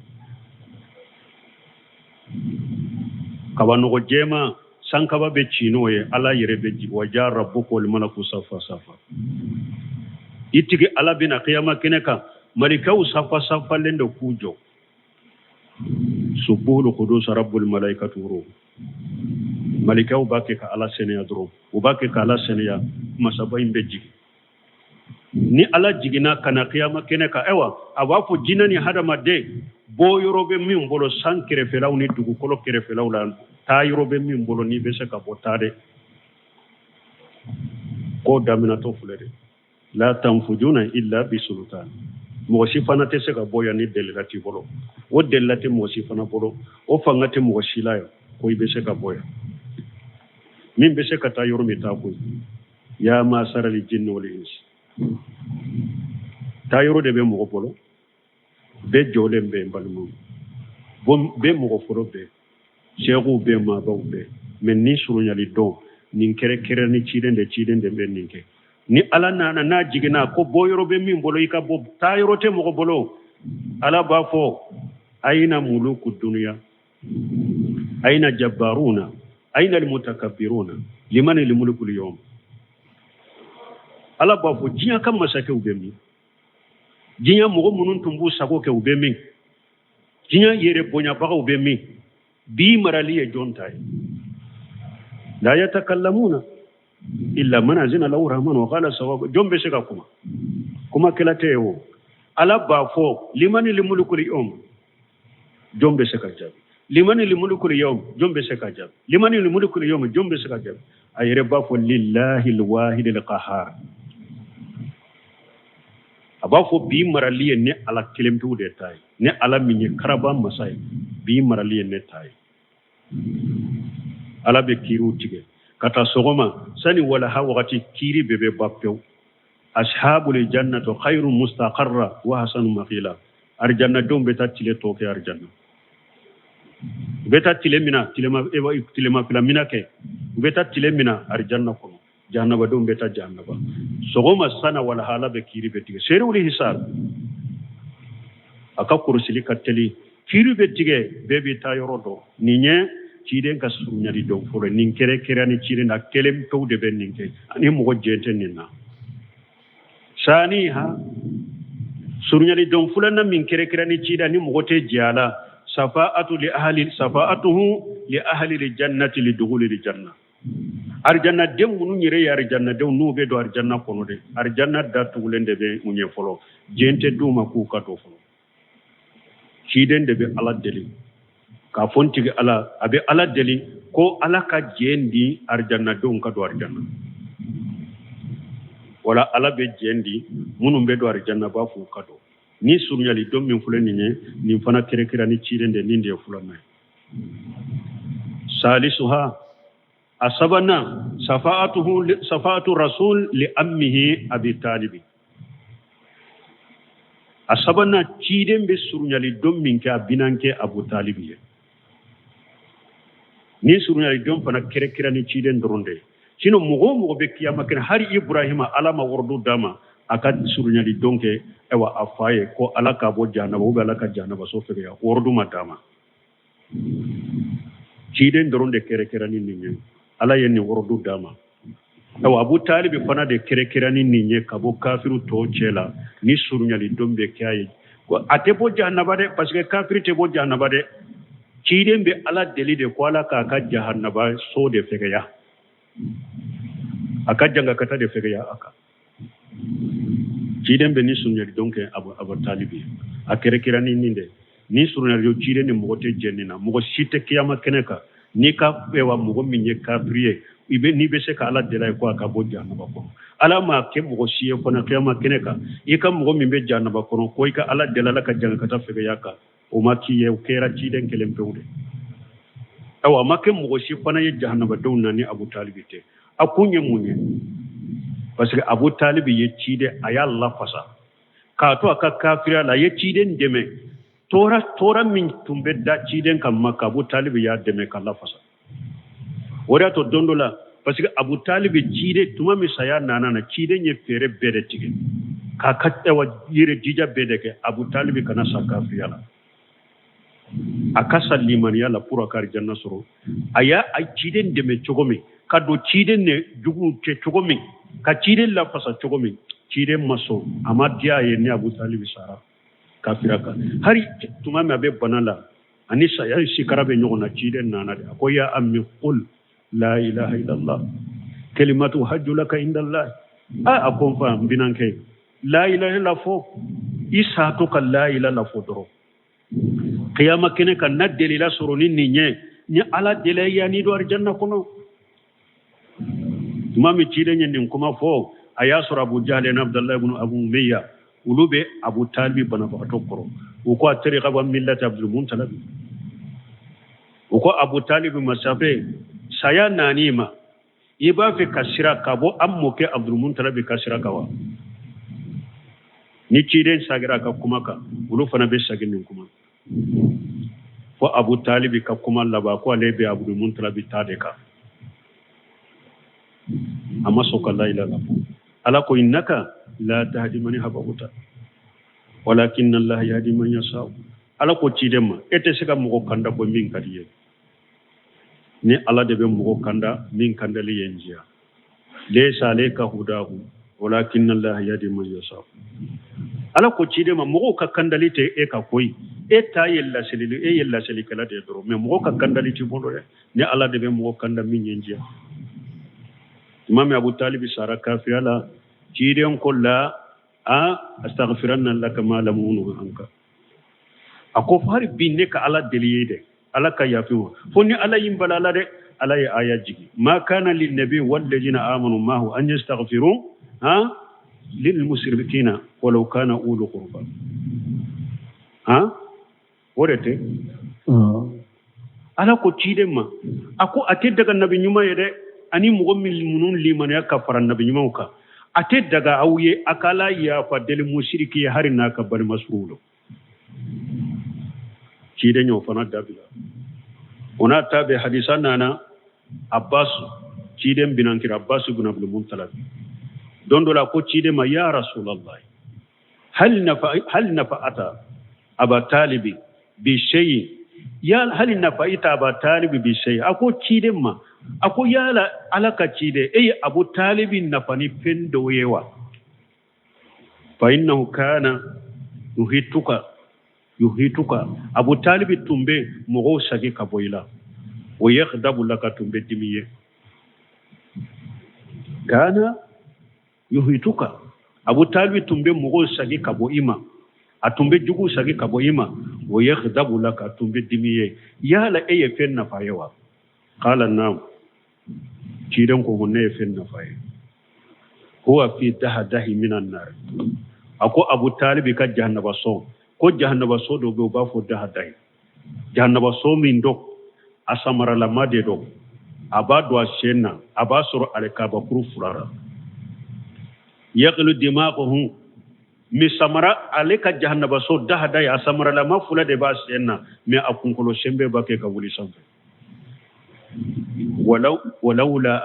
kabano jema sankaba be chinoye ala yere be jige waja rabbuka wal malaku safa itige ala bina qiyama keneka malikaw safa lendo kujo subhul qudus rabbul malaikatu ruh malikaw bake ka ala sene adro ubake ka ala sene ya masaba imbeji ni ala jigina kana qiyama keneka ewa awafu jinani hadama de bo yorobe min bolo sankere felaw ni dugu kolo kere felaw la ta yorobe min bolo ni be se ka botade ko damina to fulere la tanfujuna illa bi sultan mo sifana te se ka boya ni delati bolo o delati mo sifana bolo o fangate mo shilayo ko ibe se ka boya min be se ka ta yoro mi ta ko ya ma sarali jinni wal ins ta yoro de be mo bolo be jolen be balmu bom be mo foro be cheikhu be ma baw be men ni surunyali do nin kere ni cidende be ninke ni ala nana na jigina ko boyoro be min bolo ika bo tayoro te mo bolo ala ba fo aina muluku dunya aina jabbaruna aina almutakabbiruna liman almulku alyawm ala ba fo jinya kam masake ube mi jinya mo munun tumbu sago ke ube mi jinya yere bonya ba ube mi bi marali e jontai la yatakallamuna illa man azina lahu rahman wa qala sawab jombe sega kuma kila tewo ala ba fo liman almulku alyawm jombe sega jab liman almulku alyawm jombe sega jab liman almulku alyawm jombe sega jab ayre ba fo lillahi alwahid alqahhar aba fo bi marali ne ala kelemtu de tay ne ala minye karaba masay bi marali ne tay ala be kiru tige kata sogoma sani wala ha wakati kiri bebe bappew ashabul jannatu khairun mustaqarra wa hasanun maqila arjanna dum beta tile toke arjanna beta tile mina tilema fila mina ke beta tile mina arjanna ko jahannaba dum beta jahannaba sogoma sana wala hala be kiri betige seruli hisab aka kursili kateli kiri betige bebe tayorodo ninye ciden ka sunyari don furo nin kere ani ciden da kelem to de ben ninke ani mo jente ninna sani ha sunyari don fulana min kere ani cida ni mo te jala safa'atuhu li ahli aljannati lidukhuli aljanna arjanna dem munu nyire ya arjanna dem no be do arjanna kono de arjanna da tugulende be munye folo jente duma ku ka to folo ciden de be ala deli ka fontige ala abe ala deli ko ala ka jendi arjanna don ka do arjanna wala ala be jendi munum be do arjanna ba fu kado ni sunyali dom min fulani ne ni fana kere ni cirende ni nde fulana salisuha asabana safa'atu rasul li ammihi abi talib asabana ciden be sunyali dom min ka binanke abu talib ni surunyali dom fana kere ni ciden doronde sino mogo be kiyama ken hari ibrahima alama wordu dama aka surunyali donke ewa afaye ko alaka bo janaba o alaka janaba so fege ya wordu madama ciden doronde kere ni ninye ala yenni wordu dama ewa abu talib fana de kere ni ninye kabo kafiru to chela ni surunyali dombe kaye ko atebo janaba de parce que kafiri te bo janaba de ciden be ala deli de ko ala ka jahannaba so de fegeya aka janga kata de fegeya aka ciden be ni sunyari donc abu talibi akere kirani ninde ni sunyari yo ciden ni mogote jennina mogo site kiyama keneka ni ka bewa mogo minye kabriye ibe ni be se ka ala dela ko aka bo jahannaba ko ala ma ke mogo siye ko na kiyama keneka ika mogo minbe jahannaba ko ko ika ala dela la ka janga kata fegeya ka o makiye kera ciden kelem pewde awa makke mo si fana ye jahannaba dawna ni abu talibite akunye munye parce que abu talibi ye cide aya Allah fasa ka to aka kafira la ye ciden deme tora min tumbe da ciden kam makka abu talibi ya deme ka Allah fasa wora to dondola parce que abu talibi cide tuma mi saya nana na ciden ye fere bede tige ka kattewa yire jija bede ke abu talibi kana sa kafira la akasa limaniya la pour akar janna soro aya ay ciden deme chogomi kado ciden ne jugu ke chogomi ka ciden la fasa chogomi ciden maso amadia ye ni abu talib sara kafira ka hari tuma me be banala anisa ya shikara be nyona ciden nana de ko ya ammi qul la ilaha illallah kalimatu hajju laka indallah a akon fa binanke la ilaha illa fo isa to ka la ilaha illa fo doro qiyama kene kan nadeli la suruni ni ala dele ya ni do arjanna kono mami cide nyen kuma fo aya sura abu jahl ibn abdullah ibn abu umayya ulube abu talib bana ba tokkoro ko tariqa wa millat abdul muntalib ko abu talib masafe saya nanima iba fi kasira kabo ammo ke abdul muntalib kasira kawa ni ciden sagira ka kuma ka ulu fana be sagin nin kuma fo Abu Talib ka kuma laba ko alebe Abdul Muttalib tade ka amma soka la ilaha ala ko innaka la tahdi man habauta walakin Allah yahdi man yasha ala ko ciden ma ete sika mo kanda ko min kadiye ni ala de be mo kanda min kandali yenjiya laysa alayka hudahu walakin Allah yahdi man yasha ala ko ciden ma mo ka kandali te e ka koy e ta yella selili e yella selili kala de doro mais mo ka kandali ti bondo de ni ala de be mo kanda min yenjiya imam Abu Talib sara kafiyala ciden ko la astaghfiranna laka ma lam unu anka ako fari binne ka ala deliye de ala ka yafi fo ni ala yimbalala de ala ya aya jigi ma kana lin nabi wal ladina amanu ma hu an yastaghfiru lil musrikina walau kana ulu qurba wodete ala ko ciden ma ako ate daga nabi nyuma yede ani mugo min munun liman ya kafara nabi nyuma ka ate daga awye akala ya fa del mushriki hari na ka bari masulo ciden yo fana dabila ona tabe hadisan nana Abbas ciden binankira Abbas ibn Abdul Muttalib don dola ko ciden ma ya rasulullah hal nafa'ata Aba Talib bi shay ya hal nafa'ita Aba Talib bi shay ako ciden ma ako yala alaka cide Abu Talib nafani pendo yewa fa innahu kana yuhituka Abu Talib tumbe mogo sagi kaboila wa yakhdabu laka tumbe dimiye kana yuhituka Abu Talib tumbe mogo sagi kaboima atumbe jugu sagi kaboima wa yakhdabu laka tumbe dimiye yala fenna fayewa qala nam cidan ko gonne fenna faye huwa fi dahdahi minan nar ako Abu Talib ka jahannaba so ko jahannaba so do be ba fo dahdahi jahannaba so min do asamara la made do abado ashenna abasuru alkaba kuru furara yaqlu dimaquhu mi samara aleka jahannaba so dahdahi asamara la mafula de ba shenna me akunkolo shembe ba ke ka wuli sambe ولولا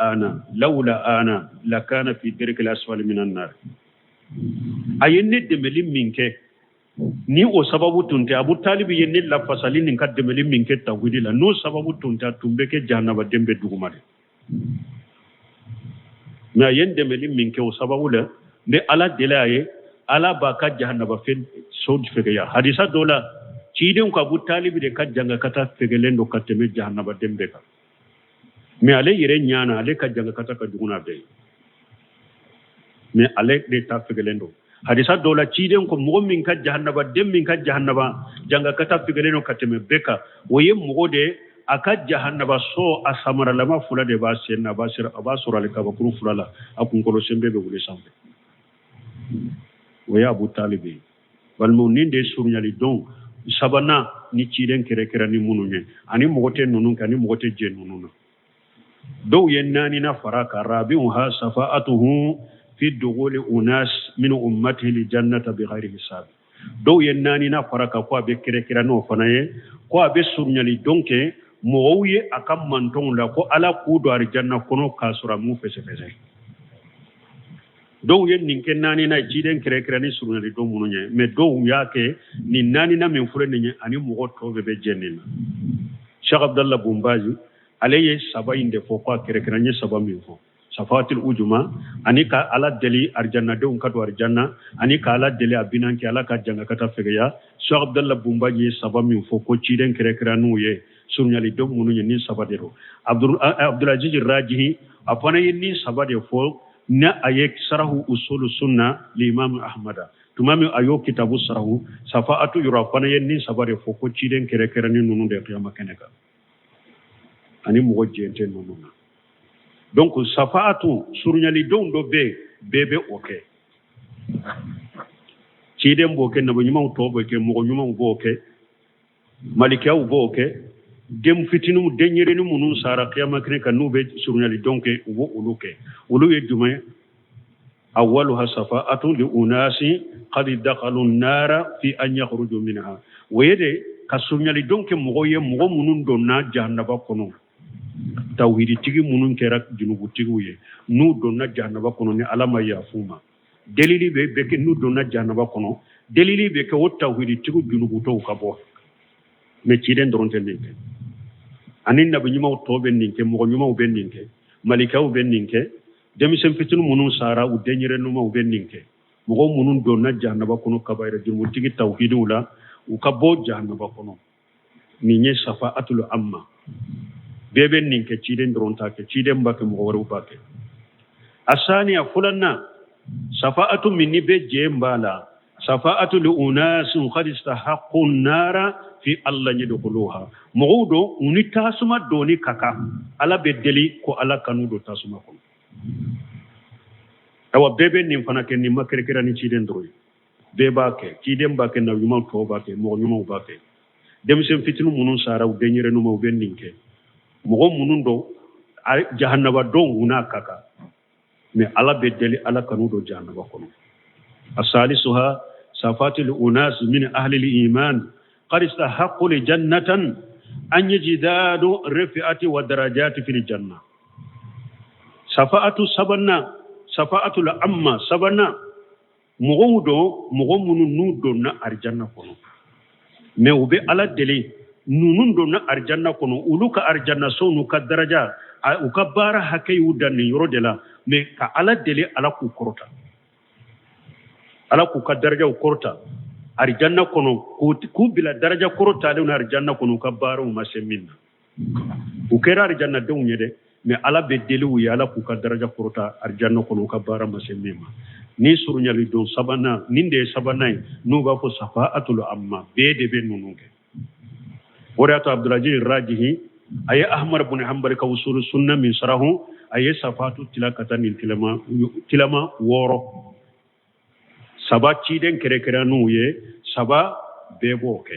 أنا لكان في درك الأسفل من النار أيني دملي منك ni o sababu tunte Abu Talib yenni la fasalin nin kadde meli minke tawhidi la no sababu tunta tumbe ke jahannaba dembe dugumade na yende meli minke o sababu la be ala delaye ala baka jahannaba fen sod fege ya hadisa dola ciden ko Abu Talib de kajjanga kata fegelendo kateme jahannaba dembe ka mais ale yere nyana ale kajjanga kata ka duguna be mais ale de ta fegelendo hadisa dola ciden ko mo min ka jahannaba dem min ka jahannaba janga kata figeleno kateme beka woye mo de aka jahannaba so asamara lama fula de ba senna basir abasura le kaba kuru fulala akun ko sembe be wule sambe woya Abu Talibi wal mo ninde surnyali don sabana ni ciden kere kere ni mununye ani mo gote nunun kani mo gote je nununa do yennani na faraka rabiha safa'atuhu fi dughuli unas min ummatihi li jannati bighairi hisab do yennani na faraka ko be kire no fanaye ko be surnyali donke mo wiye akam manton la ko ala ku do ar janna kono kasura mu fese do yen nin kennani na jiden kire ni surnyali do mununye me do yake ni nani na men fure ni ani mo to be jennina Sheikh Abdallah Bumbaji aleye sabainde fo ko kire ni sabamin fo safatul ujuma anika ala deli arjanna de unkatu arjanna anika ala deli abinanki ala ka janga kata fegeya Sheikh Abdallah Bumbaji sabami fo ko ciden kire nuye surnyali do munu ni sabadero Abdul Aziz Rajihi apana ni sabade fo na ayek sarahu usul sunna li Imam Ahmada tumami ayo kitabu sarahu safaatu yura apana ni sabade fo ko ciden kire ni nunu de qiyama keneka ani mo jente nunu donc safaatu surnyali don do bebe oke ciden boke na banyuma to boke mo nyuma boke malika boke dem fitinu denyere ni munun sara qiyama kene kan no be surnyali donc wo uluke ulu e juma أولها صفاءة لأناس قد دخلوا النار في أن يخرجوا منها ويدي كسرنا لدونك مغوية مغمون دونا جهنم كنو توحيد تيجي منون كراك جنوب تيجي نو دونا جهنم كنو ني علامة يافوما دليلي بك نو دونا جهنم كنو دليلي بك وتوحيد تيجي جنوب تو كابو متيرن درون تلينك أنين نبي نيمو توبن نينك مغو نيمو بن نينك ملكاو بن نينك demisem fitinu munun sara u denyere numa u benninke mogo munun donna jahannaba kono kabayra jurmu tigi tawhidu la u kabo jahannaba kono ni nye shafa'atul amma bebe ninke ciden dronta ke ciden bake mogo waru bake asani afulanna shafa'atu minni be jembala shafa'atu li unasin qad istahaqqu an-nara fi alla yadkhuluha mogo do uni tasuma doni kaka ala bedeli ko ala kanu do tasuma kono awa bebe nim fana ke ni makerkera ni ciden droy beba ke ciden ba ke na yuma to ba ke mo yuma ba ke dem sem fitinu munun sara u denyere no mo benninke mo munun do jahannaba do una kaka me ala bedeli ala kanu do jahannaba kono asalisuha safatil unas min ahli al-iman qad istahaqqu li jannatan an yajidadu rifi'ati wa darajati fil janna safa'atu la amma sabana mogo munu nu donna arjanna kono me ube ala dele nunun donna arjanna kono uluka arjanna sonu ka daraja uka bara hakay udan yoro dela me ka ala dele ala ku korota ala ku ka daraja korota arjanna kono ku bila daraja korota le arjanna kono ka bara maseminna ukera arjanna de unyede mais ala be deli wu yala ku ka daraja korota arjanna kono ka bara masemema ni surunyali don sabana ninde sabana no ba fo safa'atul amma be de be nununke warato abdulaziz rajihi ay ahmad ibn hanbal ka usul sunna min sarahu ay safatu tilakatan tilama woro sabati den kere nu ye saba be boke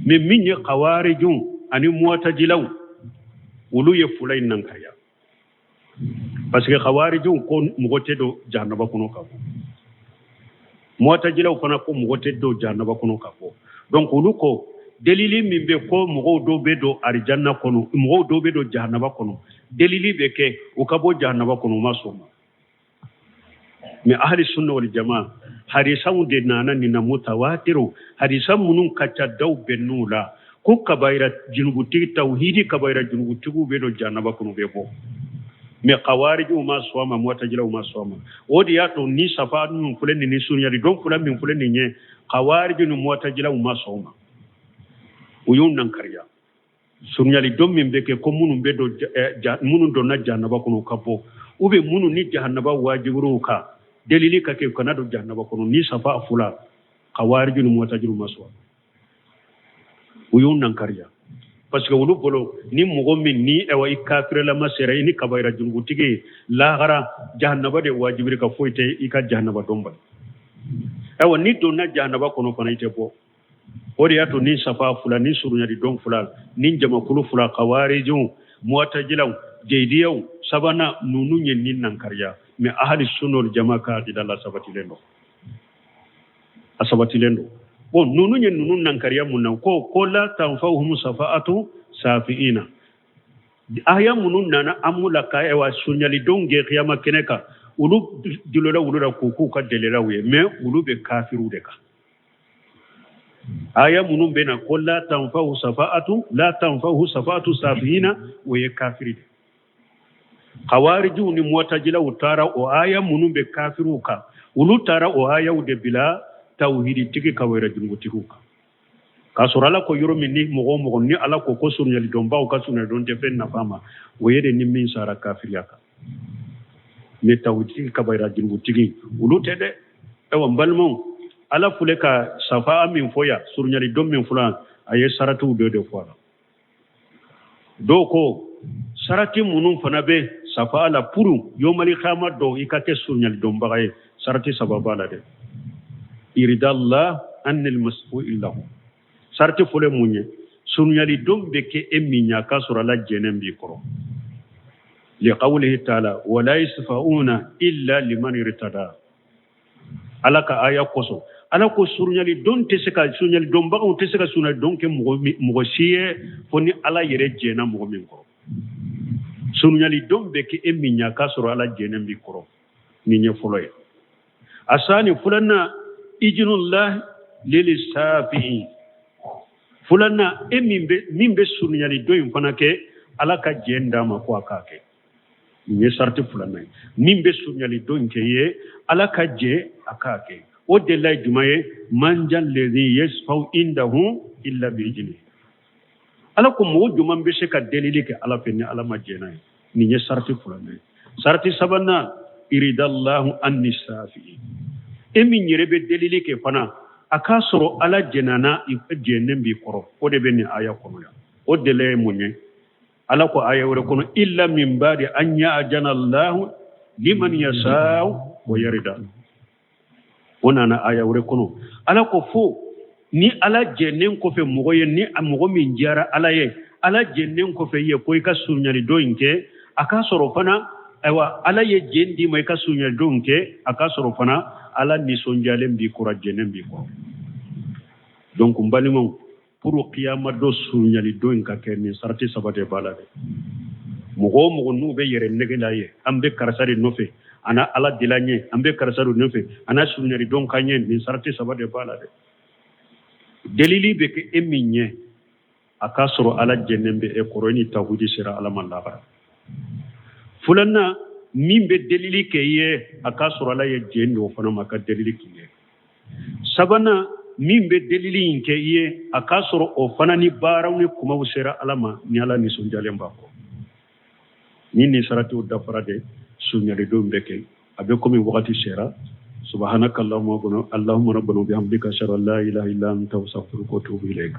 me minye qawarijun ani mu'tajilaw ulu ye fulay nan kaya parce que khawariju ko mugote do jahannaba kono kabo mu'tajilaw fana ko mugote do jahannaba kono kabo donc ulu ko delili min be ko mugo do be do arjanna kono mugo do be do jahannaba kono delili be ke o kabo jahannaba kono masoma mais ahli sunna wal jamaa hadisan de nana ni na mutawatiru hadisan munun kacha daw benula ko kabaira junubuti tauhidi kabaira junubuti be do jahannaba kono be bo me qawarij ma swama mu'tajila ma swama odi yato ni safadu mun fulen ni sunya di don fulan min fulen ni qawarij ni mu'tajila ma swama uyun nan karya sunya di don min beke ko munun be do munun do na jahannaba kono kabo ube munun ni jahannaba wajiburu ka delili ka ke kana do jahannaba kono ni safa fula qawarij ni mu'tajila ma swama uyun nan karya parce que wulu bolo ni mogo min ni ewa ikafire la masera ni kabaira jungutige la gara jahannaba de wajibiri ka foite ika jahannaba domba ewa ni donna jahannaba kono kono ite bo odi ato ni safa fula ni surunya di don fula ni jama kulu fula qawariju mu'tajilaw jeydiyaw sabana nunu nyen nin nan karya me ahli sunnah jamaa ka dalla sabati lendo bon nunu nyen nunu nan kariya munnan ko la tanfa'uhum safa'atu safiina aya munun nana amula ka ewa sunyali donge qiyama keneka ulu dilola ulu ko ka delela we me ulu be kafiru de ka aya munun bena ko la tanfa'u safa'atu safiina we kafiri khawariju ni mu'tajila utara o aya munun be kafiru ka ulu tara o aya de bila tawhidi tiki kawera jungutika kasurala ko yoro minni mogo ni ala ko sunyali don baw ka sunyali don tefen na fama wayede ni min sara kafiriyaka ne tawhidi kawera jungutika ulutede ewa balmo ala fuleka safa min foya sunyali don min fulan aye saratu de fois doko sarati munun fana be safa ala puru yomali khama do ikate sunyali don bagaye sarati sababa la de iridallah anil masfu illahu sarti fole munye sunyali dombe ke eminya kasura la jenen bi koro li qawlihi ta'ala wa la yasfauna illa liman irtada ala ka aya koso ala ko surunyali don teseka surunyali don baga teseka suna don ke mo siye foni ala yere jena mo min ko surunyali don be ke eminya ka soro ala jena bi koro ni nye folo ye asani fulanna ijnullah lil safi fulanna mimbe surunyali don fana ke ala ka jenda ma ko akake ni sarti fulanna mimbe surunyali don ke ye ala ka je akake o de lay jumaye manjal ladhi yasfau indahu illa bi ijni ala ko mo juman be se ka delili ke ala fenni ala majena ni nye sarti fulana sarti sabana iridallahu annisafi emi nyerebe delili ke fana aka soro ala jenana jenem bi koro o de be ni aya kono ya o de lay munye ala ko aya wore kono illa min ba'di an ya'jana allah liman yasau wa yarida onana aya wore kono ala ko fo ni ala jenen ko fe mogo ye ni mogo min jara ala ye ala jenen ko fe ye ko ka sunyali do inke aka soro fana aywa ala ye jendi mai ka sunyali do inke aka soro fana ala ni sonjalen bi ko jenen bi ko donc mbalimo pour qiyama do sunyali do inka ke ni sarti sabate balade mogo nu be yere negela ye ambe karsari no fe ana ala dilanye ambe karsaru nefe ana sunyari don kanye ni sarti sabade balade delili be ke eminye akasoro ala jennembe e koroni tawudi sira ala mallaba fulanna mimbe delili ke ye akasoro ala ye jendo fana maka delili ke ye sabana mimbe delili ke ye akasoro o fana ni barawni kuma usira alama ni ala ni sonjale mbako ni sarati o dafarade sunyali do mbeke abe komi wakati sera subhanakallahumma rabbana bihamdika ashhadu an la ilaha illa anta astaghfiruka wa atubu ilayk